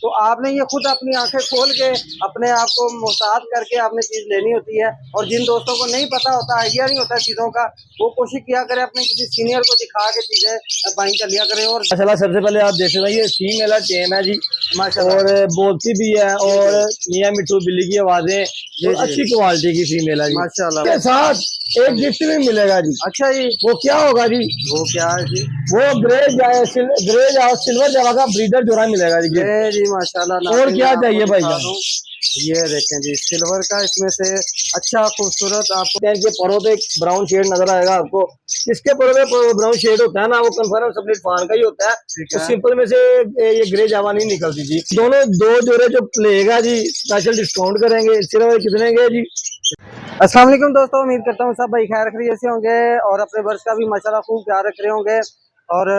तो आपने ये खुद अपनी आंखें खोल के अपने आप को मोहतात करके आपने चीज लेनी होती है। और जिन दोस्तों को नहीं पता होता, आइडिया नहीं होता चीजों का, वो कोशिश किया करे अपने किसी सीनियर को दिखा के चीजें बाइंग कर लिया करें। और माशाल्लाह सबसे पहले आप देख सकते हैं ये फीमेल टेम है जी, माशाल्लाह और बोलती भी है, और मियाँ मिट्टू बिल्ली की आवाजें, और अच्छी क्वालिटी की फीमेल है जी। माशाल्लाह। के साथ एक गिफ्ट भी मिलेगा जी। अच्छा जी, वो क्या होगा जी? वो क्या है जी? वो ग्रेज और सिल्वर जावा का ब्रीडर जोड़ा मिलेगा जी। ये जी माशाल्लाह। और क्या चाहिए भाई? ये देखें जी, सिल्वर का इसमें से अच्छा खूबसूरत आपको इनके परों पे ब्राउन शेड नजर आएगा आपको। इसके परों पे ब्राउन शेड होता है ना, वो कंफर्म सप्लिट फान का ही होता है। तो सिंपल में से ये ग्रे जावा नहीं निकलती जी। दोनों दो जोड़े जो लेगा जी, स्पेशल डिस्काउंट करेंगे। सिर्फ कितने के जी? अस्सलाम वालेकुम दोस्तों, उम्मीद करता हूँ सब भाई खैर खैरियत से होंगे और अपने वर्ष का भी माशाल्लाह खूब ख्याल रख रहे होंगे। और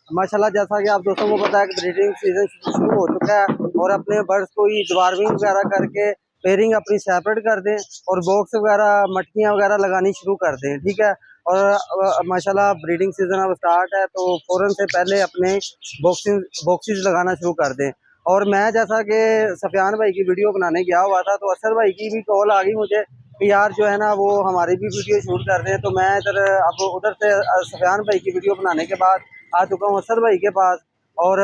माशाल्लाह जैसा कि आप दोस्तों को पता है कि ब्रीडिंग सीजन शुरू हो चुका है और अपने बर्ड्स को ही द्वारविंग वगैरह करके पेयरिंग अपनी सेपरेट कर दें और बॉक्स वगैरह मटकियाँ वगैरह लगानी शुरू कर दें, ठीक है। और माशाल्लाह ब्रीडिंग सीजन अब स्टार्ट है, तो फ़ौरन से पहले अपने बॉक्सेस लगाना शुरू कर दें। और मैं जैसा कि सफियान भाई की वीडियो बनाने गया हुआ था, तो असद भाई की भी कॉल आ गई मुझे कि यार जो है ना वो हमारी भी वीडियो शूट कर रहे हैं। तो मैं इधर अब उधर से सफियान भाई की वीडियो बनाने के बाद आ चुका हूँ असद भाई के पास। और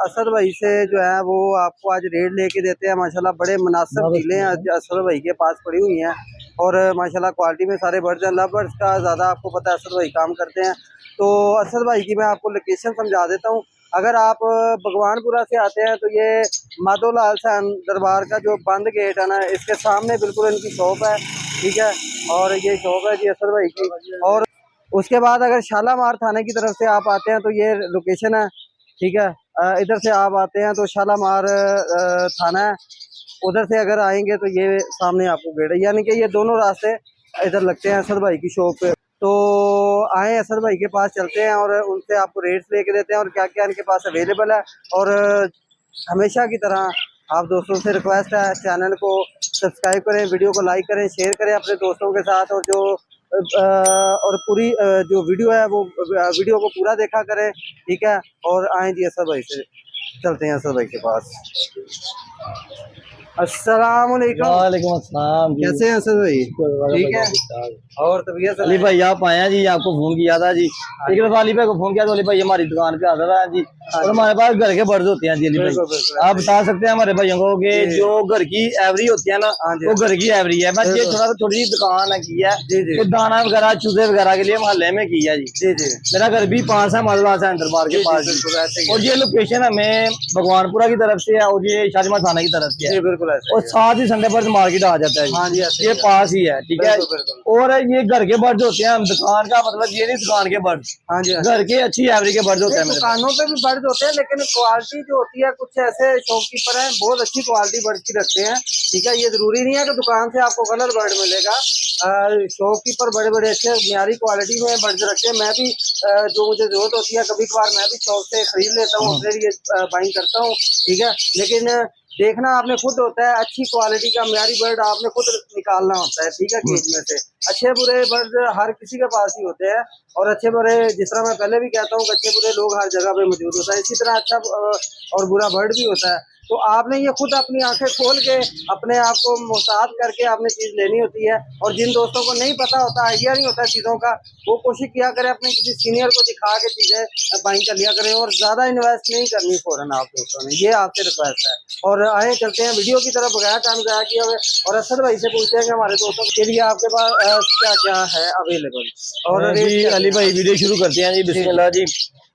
असद भाई से जो है वो आपको आज रेट लेके देते हैं। माशाल्लाह बड़े मुनासिब डीलें आज असद भाई के पास पड़ी हुई हैं और माशाल्लाह क्वालिटी में सारे बर्ड्स हैं। लव बर्ड्स का ज़्यादा आपको पता है असद भाई काम करते हैं। तो असद भाई की मैं आपको लोकेशन समझा देता हूँ। अगर आप भगवानपुरा से आते हैं तो ये माधोलाल सान दरबार का जो बंद गेट है ना, इसके सामने बिल्कुल इनकी शॉप है, ठीक है। और ये शॉप है जी असद भाई की। और उसके बाद अगर शालामार थाने की तरफ से आप आते हैं तो ये लोकेशन है, ठीक है। इधर से आप आते हैं तो शालामार थाना है, उधर से अगर आएंगे तो ये सामने आपको गेट है, यानी कि ये दोनों रास्ते इधर लगते हैं असद भाई की शॉप पे। तो आए असद भाई के पास चलते हैं और उनसे आपको रेट्स लेके देते हैं और क्या क्या इनके पास अवेलेबल है। और हमेशा की तरह आप दोस्तों से रिक्वेस्ट है, चैनल को सब्सक्राइब करें, वीडियो को लाइक करें, शेयर करें अपने दोस्तों के साथ। और जो और पूरी जो वीडियो है वो वीडियो को पूरा देखा करें, ठीक है। और आए जी असद भाई से चलते हैं असद भाई के पास। अस्सलाम वालेकुम। वालेकुम अस्सलाम जी। कैसे हैं असद भाई? ठीक है। और तबीयत? अली भाई आप आए हैं जी, आपको फोन किया था जी। एक दफा अली भाई को फोन किया तो अली भाई हमारी दुकान पे आता था जी। और हमारे पास घर के बर्ड्स होते हैं जी। अली भाई आप बता सकते हैं हमारे भाइयों को कि जो घर की एवरी होती है ना, वो घर की एवरी है। बस ये थोड़ी दुकान है की है, तो दाना वगैरह चूजे वगैरह के लिए मोहल्ले में की है जी। मेरा घर भी 5 है माधोलाल सान दरबार के पास। और ये लोकेशन हमें भगवानपुरा की तरफ से है और ये शालीमार थाना की तरफ से है, और साथ ही संडे पर मार्केट आ जाता है जी। ये पास ही है, ठीक है। और ये घर के बर्ड्स होते हैं, दुकान का मतलब ये नहीं दुकान के बर्ड्स, घर के अच्छी एवरेज के बर्ड्स होते हैं। दुकानों पे भी बर्ड्स होते हैं, लेकिन क्वालिटी जो होती है, कुछ ऐसे शॉपकीपर हैं बहुत अच्छी क्वालिटी बर्ड्स की रखते हैं, ठीक है। ये जरूरी नहीं है कि दुकान से आपको कलर बर्ड मिलेगा। शॉपकीपर बड़े बड़े अच्छे म्यारी क्वालिटी में बर्ड्स रखते हैं। मैं भी जो मुझे जरूरत होती है कभी कभार मैं भी शॉप से खरीद लेता हूँ, अपने लिए बाइंग करता हूँ, ठीक है। लेकिन देखना आपने खुद होता है, अच्छी क्वालिटी का म्यारी बर्ड आपने खुद निकालना होता है, ठीक है, केज में से। अच्छे बुरे बर्ड हर किसी के पास ही होते हैं, और अच्छे बुरे, जिस तरह मैं पहले भी कहता हूँ, अच्छे बुरे लोग हर जगह पे मौजूद होता है, इसी तरह अच्छा और बुरा बर्ड भी होता है। तो आपने ये खुद अपनी आंखें खोल के अपने आप को मोहतात करके आपने चीज लेनी होती है। और जिन दोस्तों को नहीं पता होता, आइडिया नहीं होता चीजों का, वो कोशिश किया करें अपने किसी सीनियर को दिखा के चीजें बाइंग कर लिया करें, और ज्यादा इन्वेस्ट नहीं करनी फौरन आप दोस्तों ने, ये आपसे रिक्वेस्ट है। और आए चलते हैं वीडियो की तरफ बगैर टाइम ज़ाया किए हुए, और असद भाई से पूछते हैं कि हमारे दोस्तों के लिए आपके पास क्या क्या है अवेलेबल। और अली भाई वीडियो शुरू करते हैं जी। बिस्मिल्लाह जी।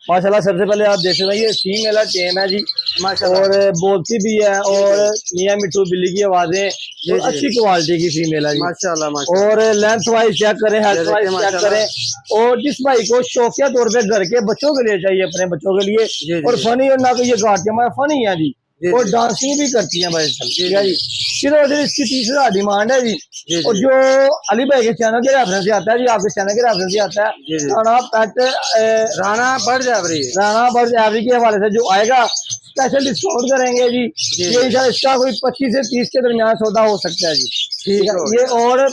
माशाल्लाह सबसे पहले आप देख सकते हैं ये फीमेल टेम है जी, और बोलती भी है, और मियाँ मिट्टू बिल्ली की आवाजें, और अच्छी क्वालिटी की फीमेल है जी माशाल्लाह। और लेंथ वाइज चेक करें, हेल्थ वाइज चेक करें। और जिस भाई को शौकिया तौर पे घर के बच्चों के लिए चाहिए, अपने बच्चों के लिए, और फनी, और ना तो ये गाड़ियां मैं फनी है जी, और डांसिंग भी करती हैं भाई, ठीक है जी। सिर्फ इसकी 30,000 डिमांड है जी। और जो अली भाई के चैनल के रेफरेंस से आता है जी, आपके चैनल के रेफरेंस से आता है, राणा पेट राणा बर्ड्स एवरी के हवाले से जो आएगा, स्पेशल डिस्काउंट करेंगे जी। ये इसका कोई 25 से 30 के दरमियान सौदा हो सकता है जी, ठीक है। ये और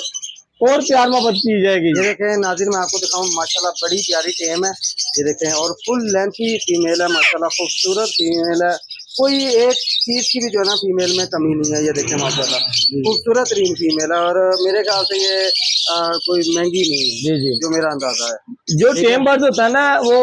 प्यार मोहब्बत की जाएगी। ये देखें नाज़रीन, मैं आपको दिखाऊं, माशाल्लाह बड़ी प्यारी टेम है, ये देखें। और फुल लेंथ की फीमेल है माशाल्लाह, खूबसूरत फीमेल है, कोई एक चीज की भी जो है ना फीमेल में कमी नहीं है। ये देखें माशाल्लाह खूबसूरत रीन फीमेल है और मेरे ख्याल से ये कोई महंगी नहीं है। जी जी, जो मेरा अंदाजा है। जो टेम बर्ड होता है ना वो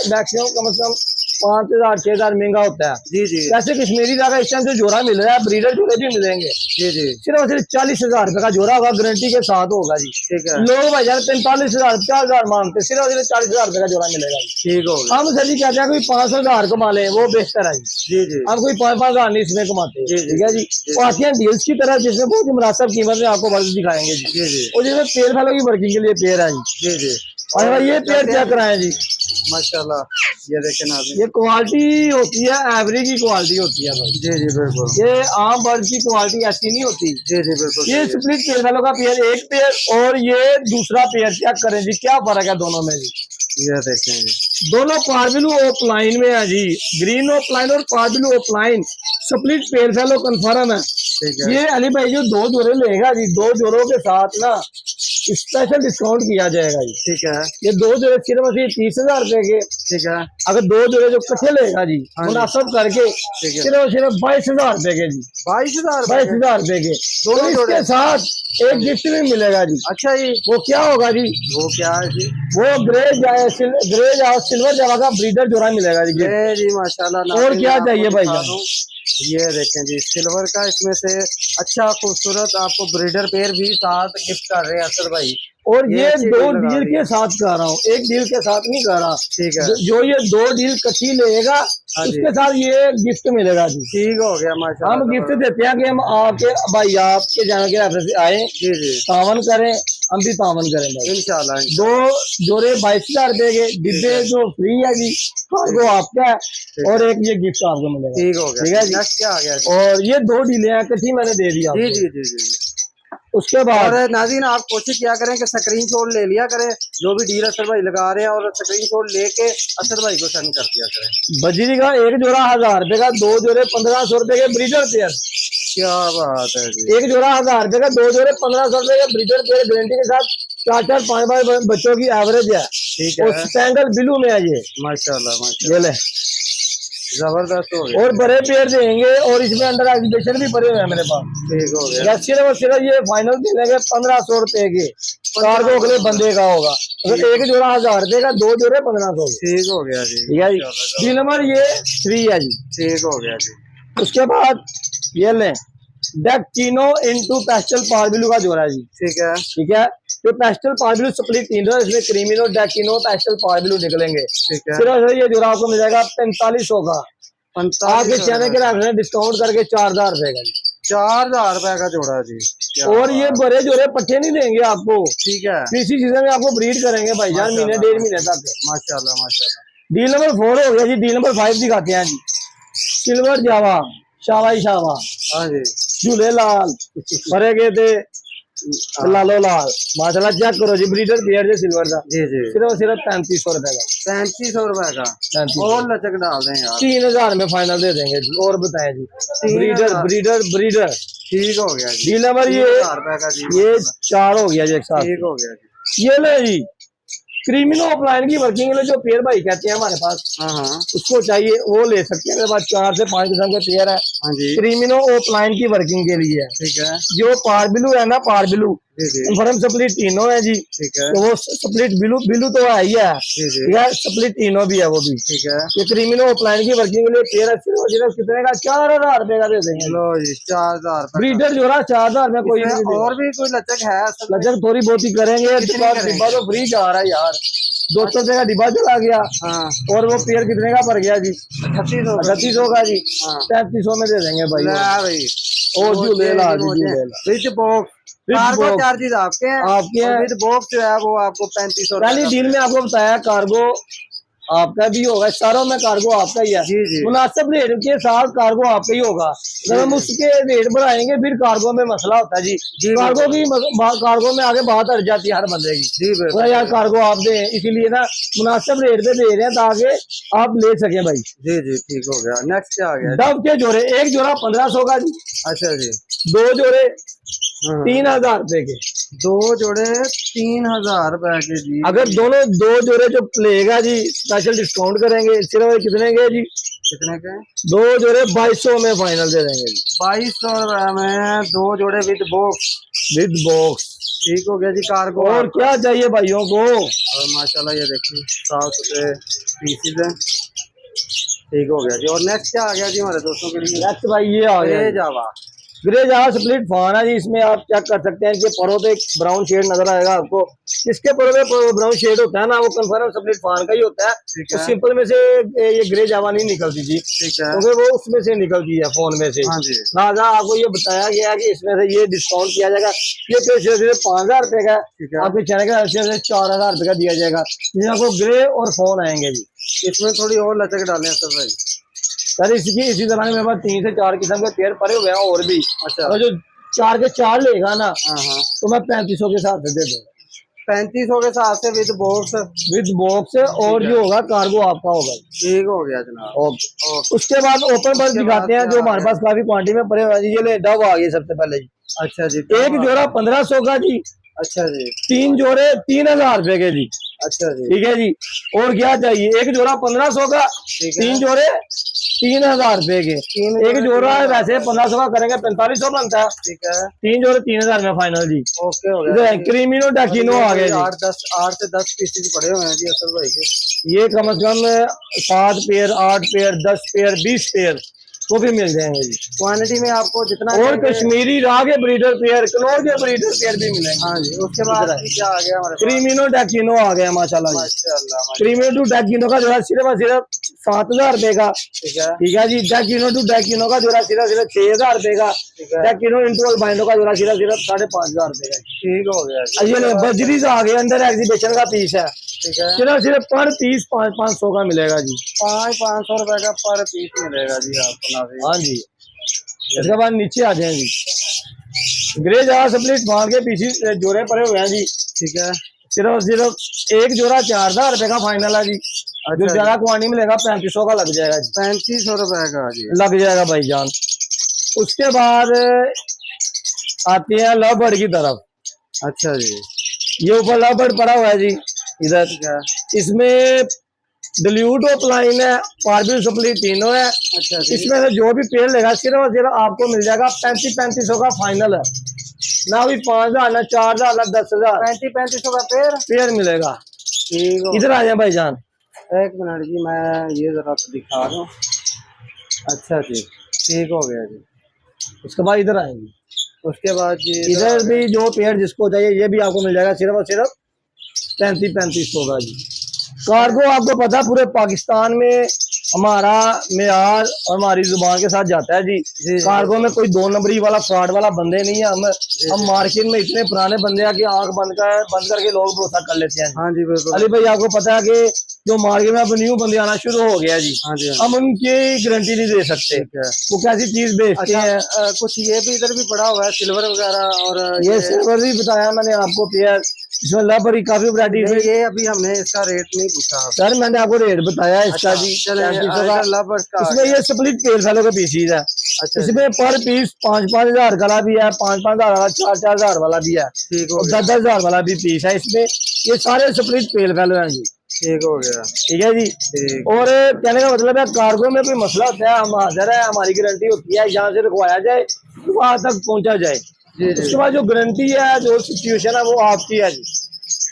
मैक्सिमम कम से कम 5,000 6,000 महंगा होता है। जी जी वैसे कश्मीरी धागा इस टाइम जो जोड़ा मिल रहा है, ब्रीडर जोड़े भी मिलेंगे, जी जी सिर्फ और सिर्फ 40,000 रुपए का जोड़ा होगा, गारंटी के साथ होगा जी। ठीक है लोग भाई यार 45,000 50,000 मांगते, सिर्फ और सिर्फ 40,000 रुपए का जोड़ा मिलेगा जी। ठीक हो गया। हम सर जी कहते हैं कोई 500,000 कमा ले वो बेहतर है जी। जी जी हम कोई 5,000 नहीं इसमें कमाते। जी, जी, ठीक है जी। वो आती है डील्स की तरह जिसमें बहुत ही मुनासिब कीमत में आपको वर्क दिखाएंगे जी। जी जी और जिसमें पेड़ फैलो की वर्किंग के लिए पेड़ है जी। जी जी और भाई ये पेड़ चेक कराएं जी, माशाल्लाह। ये देखें नाज़रीन। ये क्वालिटी होती है, एवरेज की क्वालिटी होती है भाई। जी जी बिल्कुल। ये आम बर्ड की क्वालिटी ऐसी नहीं होती। जी जी बिल्कुल ये सही है। स्प्लिट पेयर वालों का पेयर एक पेयर और ये दूसरा पेयर, चेक करें जी क्या फर्क है दोनों में जी। ये देखें जी। दोनों पार्बिलू ऑफलाइन में है जी, ग्रीन ऑफलाइन और पार्बिलू offline split pair fellow confirm है। ठीक है ये अली भाई जो 2 जोड़े लेगा जी, 2 जोड़ों के साथ ना स्पेशल डिस्काउंट किया जाएगा जी। ठीक है ये 2 जोड़े सिर्फ अभी 30,000 रुपए के, ठीक है अगर 2 जोड़े जो कट्ठे लेगा जी हाँ जी। मुनासिब करके ठीक है। सिर्फ और सिर्फ 22,000 रुपए के जी, 22,000 22,000 रुपए के। दोनों तो जोड़े? इसके साथ एक गिफ्ट भी मिलेगा जी। अच्छा जी। वो क्या होगा जी, वो क्या है जी? वो ग्रेज और सिल्वर जावा का ब्रीडर जोड़ा मिलेगा जी। ये जी माशाल्लाह। और नाज़रीन, क्या मैं आपको चाहिए भाई दिखा जान? दूं। ये देखें जी सिल्वर का, इसमें से अच्छा खूबसूरत आपको ब्रीडर पेयर भी साथ गिफ्ट कर रहे हैं असद भाई। और ये अच्छी 2 डील लगा डील रही के है। साथ कर रहा हूँ, एक डील के साथ नहीं कर रहा। ठीक है जो ये 2 डील कच्ची लेगा हाँ जी। उसके साथ ये गिफ्ट मिलेगा जी। ठीक हो गया माशाल्लाह। हम गिफ्ट देते हैं कि हम आपके भाई आपके चैनल के रेफरेंस से आए, जी जी तावन करें, हम भी तावन करें भाई। इंशाल्लाह। 2 जोड़े 22,000 रुपए के डिब्बे जो फ्री है जी, वो आपका है और एक ये गिफ्ट आपको मिलेगा। ठीक हो ठीक गया। है जी। नेक्स्ट क्या आ गया जी? और ये 2 डीलें हैं कच्ची मैंने दे दी जी आपको। जी जी जी। उसके बाद और नाज़रीन आप कोशिश किया करें कि स्क्रीनशॉट ले लिया करें जो भी डील असद भाई लगा रहे हैं, और स्क्रीनशॉट लेके असद भाई को सेंड कर दिया करें। बजरी का एक जोड़ा 1,000 रुपए का, 2 जोड़े 1,500 रुपए के ब्रीडर पेयर। क्या बात है जी। एक जोड़ा 1,000 रुपए का, 2 जोड़े 1,500 रुपए के ब्रीडर पेयर गारंटी के साथ 4 5 बच्चों की एवरेज है। ठीक और है स्टैंडर्ड ब्लू में है ये। माशाल्लाह माशाल्लाह। ये ले जबरदस्त हो गया। और बड़े पेयर देंगे और इसमें अंडर एग्जीबिशन भी पड़े हुए हैं मेरे पास। ठीक हो गया। या सिर्फ और सिर्फ ये फाइनल मिलेंगे 1,500 रुपए के, 4 को अगले बंदे का होगा। अगर एक जोड़ा 1,000 रुपए का, 2 जोड़े 1,500 के। ठीक हो गया जी। ठीक है जी। डील नंबर ये 3 है जी। ठीक हो गया जी। उसके बाद ये लें डेक्चिनो इनटू पेस्टल पार्बिलू का जोड़ा है जी। ठीक है ठीक है, तो पेस्टल पार्बिलू स्प्लिट 3 है, इसमें क्रीमिनो डेक्चिनो पेस्टल पार्बिलू निकलेंगे। ठीक है। सिर्फ ये जोड़ा आपको मिल जाएगा 4500 का, आपके 45 चैनल के रेफरेंस डिस्काउंट करके 4,000 रुपए का जी। 4,000 रुपए का जोड़ा जी। क्या और ये बात। बड़े जोड़े पट्टे नहीं देंगे आपको, ठीक है इसी चीजें में आपको ब्रीड करेंगे भाईजान, महीने 1.5 महीने तक। माशाल्लाह माशाल्लाह। डील नंबर 4 हो गया जी। डील नंबर 5 दिखाते हैं जी। सिल्वर जावा शाबाई शाबा हाँ जी। झूले लाल भरे गए थे लालो लाल माशाल्लाह। चेक करो जी ब्रीडर पेयर जो सिल्वर का, जी जी सिर्फ 3500 रुपए का। 3500 रुपए का। 3500 और लचक डाल दें यार। 3,000 में फाइनल दे देंगे जी। और बताएं जी 3,000 ब्रीडर ब्रीडर ब्रीडर ठीक हो गया जी। डील नंबर ये 3,000 रुपए का जी। ये 4 हो गया जी एक साथ। ठीक हो गया जी। ये ले जी क्रीमिनो ऑफलाइन की वर्किंग में जो पेयर भाई कहते हैं हमारे पास, हाँ हाँ उसको चाहिए वो ले सकते हैं। मेरे पास 4 से 5 किस्म के पेयर है हाँ जी। क्रीमिनो ऑफलाइन की वर्किंग के लिए। ठीक है जो पार्बिलू है ना, पार्बिलू जी जी कन्फर्म स्प्लिट तीनों है जी। ठीक है तो वो स्प्लिट बिलू बिलू तो है ही है, जी जी ठीक है, स्प्लिट तीनों भी है वो भी। ठीक है। ये क्रीमिनो ऑफलाइन की वर्किंग के लिए पेयर सिर्फ कितने का, 4,000 रुपए का दे देंगे। लो जी 4,000 रुपए का। ब्रीडर जो रहा 4,000 में कोई इसमें नहीं देगा। और भी कोई लचक है असल में? लचक थोड़ी बहुत ही करेंगे। कितनी करेंगे? डिब्बा तो फ्री जा रहा है यार, 200 रुपए का डिब्बा चला गया। हाँ और वो पेयर कितने का पड़ गया जी? 3600 3800 का जी। हाँ 3300 में दे देंगे भाई। ले भाई। ओ झूले ला जी, झूले ला। With box With cargo box। Charges आपके हैं। आपके हैं। विद बॉक्स जो है वो आपको 3500 पहली डील में आपको बताया कार्गो आपका भी होगा, सारों में कार्गो आपका ही है। जी जी मुनासिब रेट के साथ कार्गो आपका ही होगा। अगर हम उसके रेट बढ़ाएंगे फिर कार्गो में मसला होता है जी। जी कार्गो की कार्गो में आगे बात अड़ जाती है हर बंदे की। जी बोला यार कार्गो आप दें, इसीलिए ना मुनासिब रेट पे दे रहे हैं ताकि आप ले सके भाई। जी जी ठीक हो गया। नेक्स्ट क्या आ गया? डब के जोड़े, एक जोड़ा 1,500 का जी, अच्छा जी 2 जोड़े हाँ। 3,000 रुपए के। 2 जोड़े 3,000 रुपए के जी। अगर दोनों 2 जोड़े जो लेगा जी स्पेशल डिस्काउंट करेंगे। सिर्फ कितने के जी? कितने के? 2 जोड़े 2200 में फाइनल दे देंगे जी। 2200 में 2 जोड़े विद बॉक्स। With box. ठीक हो गया जी। कार्गो और क्या चाहिए भाइयों को। और माशाल्लाह ये देखिए साफ सुथरे पीसीज हैं। ठीक हो गया जी। और नेक्स्ट क्या आ गया जी हमारे दोस्तों के लिए? नेक्स्ट भाई ये आ गया जावा ग्रे जावा स्प्लिट फान है जी। इसमें आप चेक कर सकते हैं कि परों पे ब्राउन शेड नजर आएगा आपको। जिसके परों पे ब्राउन शेड होता है ना, वो कंफर्म स्प्लिट फान का ही होता है। ठीक तो है। सिंपल में से ये ग्रे जावा नहीं निकलती जी, ठीक है। क्योंकि वो उसमें से निकलती है फोन में से। हाँ जी। लिहाजा आपको ये बताया गया कि इसमें से ये डिस्काउंट किया जाएगा। ये पेज सिर्फ 5000 रुपए का ठीक है। आपके चैनल का से 4000 रुपए का दिया जाएगा, जिसमें आपको ग्रे और फोन आएंगे जी। इसमें थोड़ी और लचक डालें सर भाई। सर इसकी इसी तरह मेरे पास 3 से 4 किस्म के पेड़ पड़े हुए हैं और भी। अच्छा। और जो 4 के 4 लेगा ना, हाँ तो मैं 3500 के हिसाब से दे दूंगा। 3500 के साथ से विद बॉक्स। विद बॉक्स और जो होगा कार्गो आपका होगा। ठीक हो गया जनाब। ओके। उसके बाद ओपन पर दिखाते हैं जो हमारे पास काफी क्वांटिटी में पड़े हुए हैं। ये ले डव आ गई सबसे पहले जी। अच्छा जी। एक जोड़ा 1500 का जी। अच्छा जी। 3 जोड़े 3000 रुपए के जी। अच्छा जी। ठीक है जी। और क्या चाहिए? एक जोड़ा 1500 का, 3 जोड़े 3000 रुपए के। एक जोड़ा है वैसे 1500 का करेंगे 4500 बनता है। ठीक है। 3 जोड़े 3000 में फाइनल जी। ओके हो गया। क्रीमिनो डैकिनो आ गया जी। 8 से 10 पीसेज पड़े हुए हैं जी असल भाई के। ये कम से कम 7 पेयर, 8 पेयर, 10 पेयर, 20 पेयर वो भी मिल जाएंगे जी। क्वांटिटी में आपको जितना और कश्मीरी राह के ब्रीडर पेयर, कनौर के ब्रीडर पेयर भी मिलेंगे। हाँ जी। उसके बाद क्या आ गया हमारे पास? क्रीमिनो डैकिनो आ गया माशाल्लाह जी। माशाल्लाह। क्रीमिनो टू डैकिनो का जोड़ा सिर्फ और सिर्फ 7000 रुपए का। ठीक है। ठीक है जी। डैकिनो टू डैकिनो का जोड़ा सिर्फ 6000 रुपए का। डैकिनो इंटू अल्बाइनो का जोड़ा सिर्फ 5500 रुपए का। ठीक हो गया। ये बजरीज आ गए अंडर एग्जीबिशन का पीस है। ठीक है। सिर्फ पर पीस 500 का मिलेगा जी। 500 रुपए का पर पीस मिलेगा जी आपको। हाँ जी। इसके बाद नीचे आ जाए जी। ग्रे जावा स्प्लिट फान के पीछे जोड़े पड़े हुए हैं जी। ठीक है। सिर्फ और सिर्फ एक जोड़ा 4000 रुपए का फाइनल है जी। जो ज्यादा क्वांटिटी मिलेगा 3500 का लग जाएगा जी। 3500 रुपए का जी लग जाएगा भाईजान। उसके बाद आती है लव बर्ड की तरफ। अच्छा जी। ये ऊपर लव बर्ड पड़ा हुआ है जी इधर। इसमें डिल्यूट ऑफलाइन है, पार्बिल सप्ली तीनों है। अच्छा। इसमें से जो भी पेड़ लेगा सिर्फ और सिर्फ आपको मिल जाएगा 3500 का फाइनल है। ना भी 5000 ना 4000 ना 10000। 3500 का पेड़ मिलेगा। ठीक हो। इधर आ जाए भाईजान। एक मिनट जी मैं ये जरा तो दिखा दूं। अच्छा जी। ठीक हो गया जी। उसके बाद इधर आएंगे। उसके बाद जी इधर भी जो पेड़ जिसको चाहिए ये भी आपको मिल जाएगा सिर्फ और सिर्फ 3500 का जी। कार्गो आपको पता पूरे पाकिस्तान में हमारा मेयार और हमारी जुबान के साथ जाता है जी। कार्गो में कोई 2 नंबरी वाला फ्रॉड वाला बंदे नहीं है। हम मार्केट में इतने पुराने बंदे हैं कि आंख बंद करके लोग भरोसा कर लेते हैं। हाँ जी बिल्कुल। अली भाई आपको पता है कि जो मार्केट में अब न्यू बंदे आना शुरू हो गया जी। हाँ जी। हम उनकी गारंटी नहीं दे सकते वो कैसी चीज बेचते हैं। कुछ ये भी इधर भी पड़ा हुआ है सिल्वर वगैरह। और ये सिल्वर भी बताया मैंने आपको पेयर। इसमें लबरी काफी वैरायटी है। ये अभी हमने इसका रेट नहीं पूछा सर, मैंने आपको रेट बताया इसका जी। इसमें ये स्प्लिट पेड़ फैलो के पीसीज है। इसमें पर पीस 5-5 हजार का भी है, 5-5 हजार वाला, 4-4 हजार वाला भी है, 10-10 हजार वाला भी पीस है। इसमें ये सारे स्प्लिट पेड़ फैलो हैं जी। ठीक हो गया। ठीक है जी। और कहने का मतलब है कार्गो में कोई मसला होता है हम हाजिर है, हमारी गारंटी होती है, यहाँ से रखवाया जाए वहां तक पहुंचा जाए। उसके बाद जो गारंटी है, जो सिचुएशन है, वो आपकी है जी।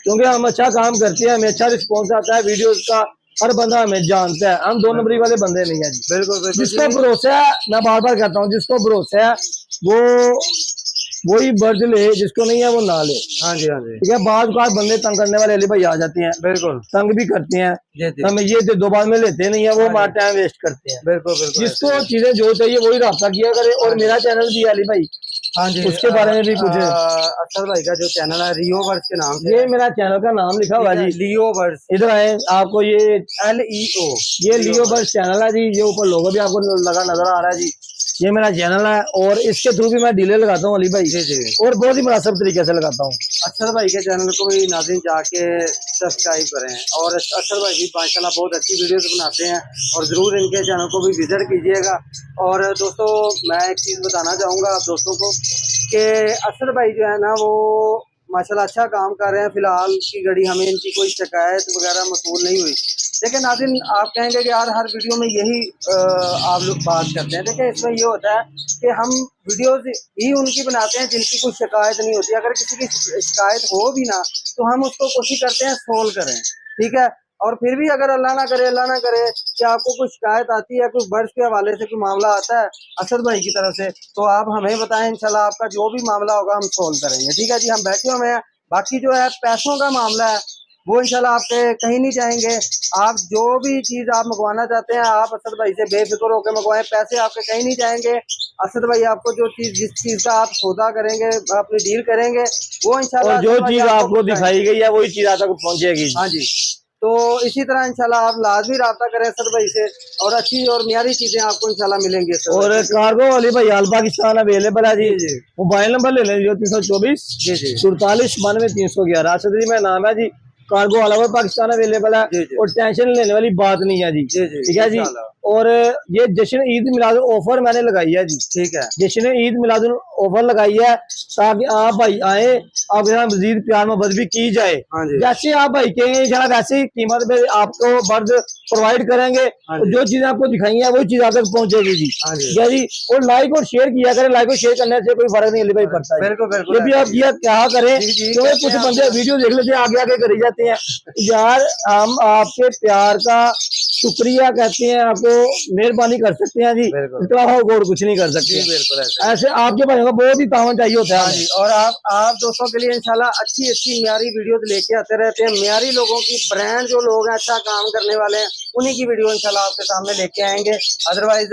क्योंकि हम अच्छा काम करते हैं, हमें अच्छा रिस्पॉन्स आता है, वीडियोस का हर बंदा हमें जानता है। हम 2 नंबरी वाले बंदे नहीं है जी। बिल्कुल। जिसको भरोसा है, मैं बार बार कहता हूँ, जिसको भरोसा है वो वही बर्ड ले, जिसको नहीं है वो ना ले। हाँ जी। हाँ जी। ठीक है। बाद बंदे तंग करने वाले अली भाई आ जाते हैं। बिल्कुल। तंग भी करते हैं, हमें ये दे दो, बाद में लेते नहीं है, वो हमारा टाइम वेस्ट करते हैं। बिल्कुल। जिसको चीजें जो चाहिए वही रास्ता किया करे। और मेरा चैनल भी है अली भाई। हाँ जी। उसके बारे में भी कुछ असल भाई का जो चैनल है रियो बर्ड्स के नाम से, ये मेरा चैनल का नाम लिखा हुआ है जी, लियो बर्ड्स। इधर आए आपको ये LEO ये लियो बर्ड्स चैनल है जी। ये ऊपर लोगो भी आपको लगा नजर आ रहा है जी। ये मेरा चैनल है और इसके थ्रू भी मैं डीले लगाता हूँ अली भाई। जी। और बहुत ही मुनासिब तरीके से लगाता हूँ। अक्षर भाई के चैनल को भी नाज़रीन जाके सब्सक्राइब करें। और अक्षर भाई भी माशाल्लाह बहुत अच्छी वीडियोस बनाते हैं और ज़रूर इनके चैनल को भी विजिट कीजिएगा। और दोस्तों मैं एक चीज़ बताना चाहूँगा आप दोस्तों को कि अक्षर भाई जो है ना वो माशाल्लाह अच्छा काम कर रहे हैं। फ़िलहाल की घड़ी हमें इनकी कोई शिकायत वगैरह मसूल नहीं हुई। देखिए नाज़रीन, आप कहेंगे कि यार हर वीडियो में यही आप लोग बात करते हैं। देखिए इसमें ये होता है कि हम वीडियोस ही उनकी बनाते हैं जिनकी कोई शिकायत नहीं होती। अगर किसी की शिकायत हो भी ना तो हम उसको कोशिश करते हैं सोल्व करें, ठीक है। और फिर भी अगर अल्लाह ना करे कि आपको कोई शिकायत आती है, कोई बर्ड्स के हवाले से कोई मामला आता है असद भाई की तरफ से, तो आप हमें बताएं, इंशाल्लाह आपका जो भी मामला होगा हम सोल्व करेंगे, ठीक है जी। हम बैठे हुए हैं। बाकी जो है पैसों का मामला है वो इंशाल्लाह आपके कहीं नहीं जाएंगे। आप जो भी चीज़ आप मंगवाना चाहते हैं आप असद भाई से बेफिक्र होकर मंगवाएं, पैसे आपके कहीं नहीं जाएंगे। असद भाई आपको जो चीज़, जिस चीज़ का आप सौदा करेंगे, अपनी डील करेंगे, वो इंशाल्लाह और जो चीज आपको दिखाई गई है वही चीज आप तक पहुंचेगी। हाँ जी। तो इसी तरह इंशाल्लाह आप लाजमी रब्ता करें असद भाई से, और अच्छी और मियारी चीजें आपको इंशाल्लाह मिलेंगी। और कार्गो वाली भाई आल पाकिस्तान अवेलेबल है जी। जी। मोबाइल नंबर ले लें 0324 जी जी 47 92 311। असद जी मेरा नाम है जी। कार्गो वाला पाकिस्तान अवेलेबल है जी जी और टेंशन लेने वाली बात नहीं है जी। जी जी ठीक है जी। इंशाल्लाह। और ये जश्न ईद मिलाद ऑफर मैंने लगाई है जी। ठीक है। जश्न ईद मिलाद ऑफर लगाई है ताकि आप भाई आए, आपके साथ मजीद प्यार मोहब्बत भी की जाए। हाँ जी। जैसे आप भाई कहेंगे इंशाल्लाह वैसे ही कीमत में आपको बर्ड प्रोवाइड करेंगे। हाँ और जो चीजें आपको दिखाई है वही चीज आप तक पहुंचेगी जी। हाँ जी। ठीक है जी। और लाइक और शेयर किया करें। लाइक और शेयर करने से कोई फर्क नहीं भाई पड़ता है। बिल्कुल बिल्कुल ये भी आप किया क्या करें, जी जी क्योंकि कुछ बंदे वीडियो देख लेते हैं आगे आगे करी जाते हैं। यार हम आपके प्यार का शुक्रिया कहते हैं, आपको मेहरबानी कर सकते हैं जी, इसके अलावा और कुछ नहीं कर सकते। बिल्कुल ऐसे आपके भाइयों का बहुत ही तावन चाहिए होता है। हाँ जी। और आप दोस्तों के लिए इंशाल्लाह अच्छी अच्छी म्यारी वीडियो लेके आते रहते हैं। म्यारी लोगों की, ब्रांड जो लोग हैं अच्छा काम करने वाले हैं, उन्हीं की वीडियो इंशाल्लाह आपके सामने लेके आएंगे। अदरवाइज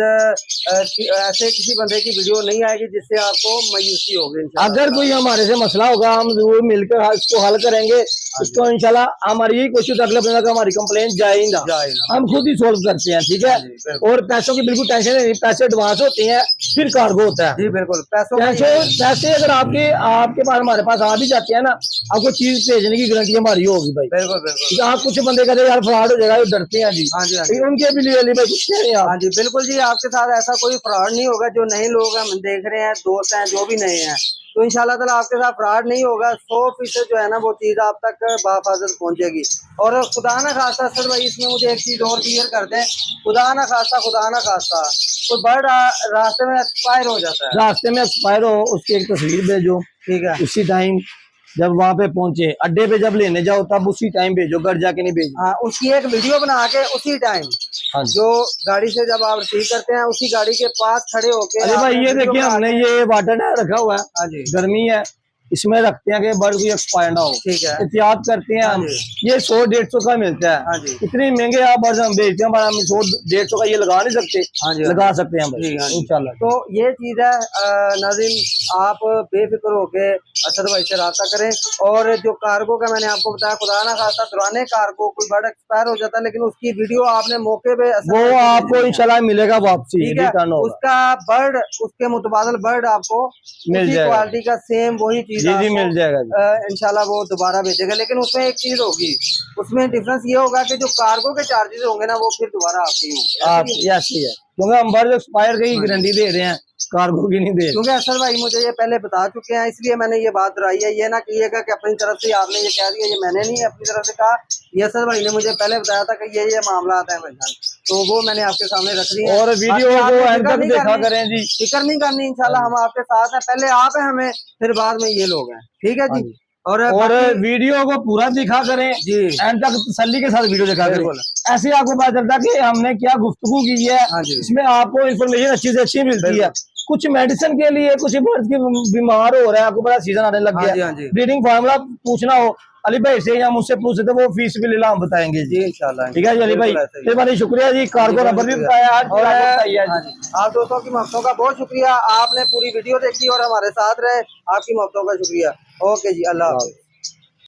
ऐसे किसी बंदे की वीडियो नहीं आएगी जिससे आपको मायूसी होगी। अगर कोई हमारे से मसला होगा हम जरूर मिलकर इसको हल करेंगे। इसको इंशाल्लाह हमारी यही कोशिश, अगले बंदा का हमारी कंप्लेन जाए ना, हम खुद ही सोल्व करते हैं, ठीक है। और पैसों की बिल्कुल टेंशन नहीं, पैसे एडवांस होते हैं फिर कार्गो होता है। जी बिल्कुल। पैसे अगर आपके पास हमारे पास आ भी जाते हैं ना, आपको चीज भेजने की गारंटी हमारी होगी भाई। बिल्कुल बिल्कुल। आप कुछ बंदे कहते हैं यार फ्रॉड हो जाएगा, डरते हैं जी। हाँ जी उनके भी लिए भाई कुछ नहीं। हाँ जी बिल्कुल जी, आपके साथ ऐसा कोई फ्रॉड नहीं होगा। जो नए लोग हम देख रहे हैं, दोस्त हैं जो भी नए हैं, तो इंशाल्लाह ताला आपके साथ फ्रॉड नहीं होगा। 100% जो है ना वो चीज़ आप तक बाफाजत पहुंचेगी। और खुदा ना खास्ता सर भाई, इसमें मुझे एक चीज़ और क्लियर कर दें, खुदा ना खास्ता कोई बर्ड रास्ते में एक्सपायर हो जाता है, रास्ते में एक्सपायर हो, उसकी एक तस्वीर भेजो, ठीक है। उसी टाइम जब वहां पे पहुंचे, अड्डे पे जब लेने जाओ तब उसी टाइम भेजो, घर जाके नहीं भेजो। हाँ, उसकी एक वीडियो बना के उसी टाइम जो गाड़ी से जब आप रिसीव करते हैं उसी गाड़ी के पास खड़े होके। अरे भाई ये देखिए हमने ये वाटर टैंक रखा हुआ है। हाँ जी। गर्मी है, इसमें रखते हैं कि बर्ड भी एक्सपायर ना हो, ठीक है। एहतियात करते हैं हम। ये 100-150 का मिलता है। हाँ जी। इतने महंगे आप बर्ड हम बेचते हैं, हम 100-150 का ये लगा नहीं सकते। हाँ जी। लगा सकते हैं भाई इंशाल्लाह। तो ये चीज है नाज़रीन, आप बेफिक्र होके असद भाई से रब्ता करें। और जो कार्गो का मैंने आपको बताया, खुदा ना खास्ता दुराने कार्गो कोई बर्ड एक्सपायर हो जाता है, लेकिन उसकी वीडियो आपने मौके पे वो आपको इंशाल्लाह मिलेगा वापसी, ठीक है। उसका बर्ड, उसके मुतबादल बर्ड आपको मिल जाएगा, क्वालिटी का सेम वही चीज जी मिल जाएगा इंशाल्लाह वो दोबारा भेजेगा। लेकिन उसमें एक चीज होगी, उसमें डिफरेंस ये होगा कि जो कार्गो के चार्जेस होंगे ना वो फिर दोबारा आपके होंगे। ऐसे है, क्योंकि हम बर्ड एक्सपायर की गारंटी दे रहे हैं, कार्गो की नहीं दे। क्योंकि असल भाई मुझे ये पहले बता चुके हैं, इसलिए मैंने ये बात दोहराई है। ये ना कहिएगा कि अपनी तरफ से आपने ये कह दिया, ये मैंने नहीं अपनी तरफ से कहा, ये असल भाई ने मुझे पहले बताया था कि ये मामला आता है भाई, तो वो मैंने आपके सामने रख दिया। और वीडियो को एंड तक देखा करें जी, फिक्र नहीं करनी, इंशाल्लाह हम आपके साथ हैं। पहले आप हैं हमें, फिर बाद में ये लोग हैं, ठीक है जी। और वीडियो को पूरा दिखा करें जी, एंड तक तसल्ली के साथ वीडियो दिखा करें। ऐसे आपको पता चलता है कि हमने क्या गुफ्तगू की है। इसमें आपको इन्फॉर्मेशन अच्छी से अच्छी मिलती है। कुछ मेडिसिन के लिए, कुछ बर्ड की बीमार हो रहा है, आपको बड़ा सीजन आने लग गया, ब्रीडिंग फार्मूला पूछना हो अली भाई से या मुझसे पूछे तो वो फीस भी लेला हम बताएंगे जी इंशाल्लाह। ठीक है जी अली भाई, फिर बड़ी शुक्रिया जी, कार्गो नंबर भी बताया आज। और आप दोस्तों की मोहब्बतों का बहुत शुक्रिया, आपने पूरी वीडियो देखी और हमारे साथ रहे, आपकी मोहब्बतों का शुक्रिया। ओके जी, अल्लाह हाफ़िज़।